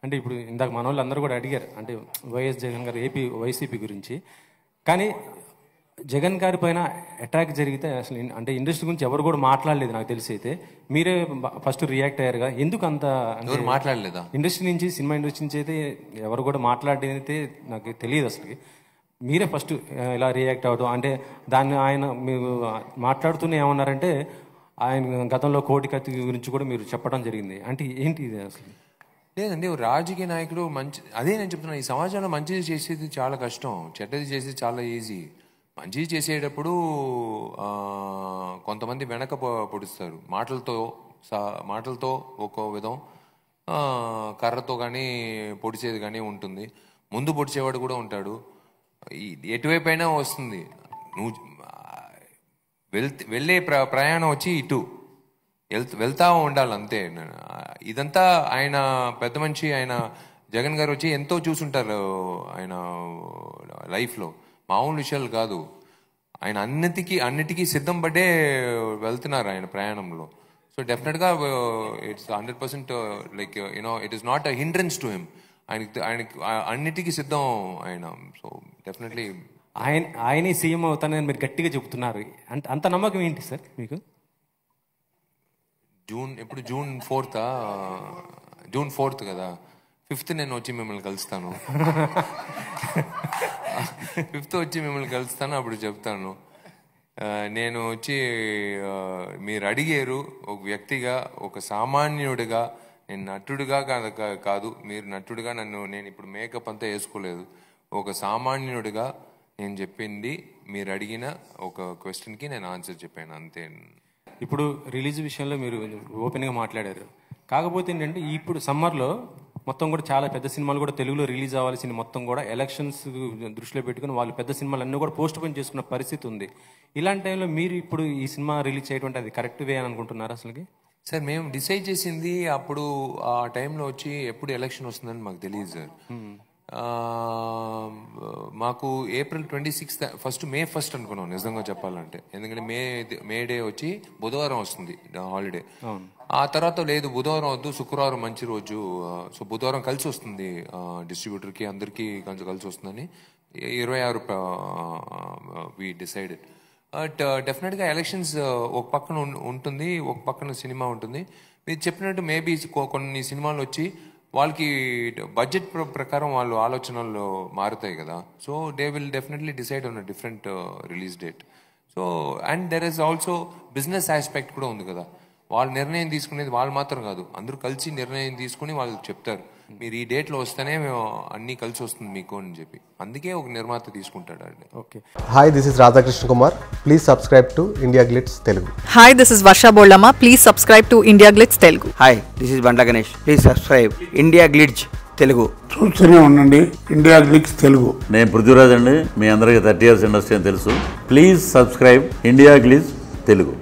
అంటే ఇప్పుడు ఇందాక మన వాళ్ళు అందరూ కూడా అడిగారు అంటే వైఎస్ జగన్ గారు వైసీపీ గురించి. కానీ జగన్ గారి పైన అటాక్ జరిగితే అసలు అంటే ఇండస్ట్రీ గురించి ఎవరు కూడా మాట్లాడలేదు నాకు తెలిసి. అయితే మీరే ఫస్ట్ రియాక్ట్ అయ్యారుగా, ఎందుకు అంత అంటే మాట్లాడలేదా? ఇండస్ట్రీ నుంచి, సినిమా ఇండస్ట్రీ నుంచి అయితే ఎవరు కూడా మాట్లాడేదైతే నాకు తెలియదు అసలు. మీరే ఫస్ట్ ఇలా రియాక్ట్ అవ్వడం అంటే దాన్ని ఆయన మీరు మాట్లాడుతూనే ఏమన్నారంటే ఆయన గతంలో కోటి కత్తి గురించి కూడా మీరు చెప్పడం జరిగింది. అంటే ఏంటి ఇది అసలు? లేదండి, రాజకీయ నాయకుడు మంచి, అదే నేను చెప్తున్నా, ఈ సమాజంలో మంచిది చేసేది చాలా కష్టం, చెడ్డది చేసేది చాలా ఈజీ. మంచిది చేసేటప్పుడు కొంతమంది వెనక పొడుస్తారు, మాటలతో ఒక్కో విధం, కర్రతో కానీ పొడిచేది కానీ ఉంటుంది, ముందు పొడిచేవాడు కూడా ఉంటాడు. ఎటువైపు అయినా వస్తుంది. నువ్వు వెళ్ళే ప్రయాణం వచ్చి ఇటు వెళ్తా ఉండాలి అంతే. ఇదంతా ఆయన పెద్ద మనిషి, ఆయన జగన్ గారు వచ్చి ఎంతో చూసుంటారు ఆయన లైఫ్లో, మామూలు విషయాలు కాదు. ఆయన అన్నిటికీ సిద్ధం పడ్డే వెళ్తున్నారు ఆయన ప్రయాణంలో. సో డెఫినెట్గా it's 100% like it is not a hindrance to him. ఆయనకి అన్నిటికీ సిద్ధం ఆయన. సో డెఫినెట్లీ ఆయనే సీఎం అవుతానని మీరు గట్టిగా చెప్తున్నారు. అంటే అంత నమ్మకం ఏంటి సార్ మీకు? జూన్ 4th కదా, 5th నేను వచ్చి మిమ్మల్ని కలుస్తాను. 5th వచ్చి మిమ్మల్ని కలుస్తాను, అప్పుడు చెప్తాను. నేను వచ్చి మీరు అడిగారు ఒక వ్యక్తిగా, ఒక సామాన్యుడిగా, నేను నటుడిగా కాదు, మీరు నటుడిగా నేను ఇప్పుడు మేకప్ అంతా వేసుకోలేదు, ఒక సామాన్యుడిగా నేను చెప్పింది, మీరు అడిగిన ఒక క్వశ్చన్కి నేను ఆన్సర్ చెప్పాను అంతే. ఇప్పుడు రిలీజ్ విషయంలో మీరు ఓపెన్గా మాట్లాడారు. కాకపోతే ఏంటంటే ఇప్పుడు సమ్మర్లో మొత్తం కూడా చాలా పెద్ద సినిమాలు కూడా తెలుగులో రిలీజ్ అవ్వాల్సిన మొత్తం కూడా ఎలక్షన్స్ దృష్టిలో పెట్టుకుని వాళ్ళు పెద్ద సినిమాలు అన్నీ కూడా పోస్ట్ పోన్ చేసుకున్న పరిస్థితి ఉంది. ఇలాంటి టైంలో మీరు ఇప్పుడు ఈ సినిమా రిలీజ్ చేయడం అది కరెక్ట్ వే అని అనుకుంటున్నారు అసలుకి? సార్ మేము డిసైడ్ చేసింది అప్పుడు ఆ టైంలో వచ్చి ఎప్పుడు ఎలక్షన్ వస్తుందని మాకు తెలియదు సార్. మాకు April 26 May 1st అనుకున్నాం నిజంగా చెప్పాలంటే. ఎందుకంటే మే డే వచ్చి బుధవారం వస్తుంది హాలిడే. ఆ తర్వాత లేదు, బుధవారం వద్దు, శుక్రవారం మంచి రోజు, సో బుధవారం కలిసి వస్తుంది డిస్ట్రిబ్యూటర్కి అందరికీ కలిసి వస్తుందని 26 వి డిసైడెడ్. బట్ డెఫినెట్గా ఎలక్షన్స్ ఒక పక్కన ఉంటుంది, ఒక పక్కన సినిమా ఉంటుంది. మీరు చెప్పినట్టు మేబీ కొన్ని సినిమాలు వచ్చి వాళ్ళకి బడ్జెట్ ప్రకారం వాళ్ళు ఆలోచనలు మారుతాయి కదా. So they will definitely decide on a different release date. So and there is also business aspect కూడా ఉంది కదా. వాళ్ళు నిర్ణయం తీసుకునేది వాళ్ళు మాత్రం కాదు, అందరూ కలిసి నిర్ణయం తీసుకుని వాళ్ళు చెప్తారు, మీరు ఈ డేట్లో వస్తేనే మేము అన్నీ కలిసి వస్తుంది మీకు అని చెప్పి. అందుకే ఒక నిర్మాత తీసుకుంటాడు అండి. Okay. Hi, this is Radhakrishna Kumar. Please subscribe to India glitz Telugu. Hi, this is Varsha Bollamma. Please subscribe to India glitz Telugu. Hi, this is Bandla Ganesh. Please subscribe India glitz Telugu. చూస్తూనే ఉండండి ఇండియా గ్లిట్స్ తెలుగు. నేను పృథ్వీరాజ్ అండి. మీ అందరికీ 30 years ఇండస్ట్రీ అని తెలుసు. Please subscribe India glitz Telugu.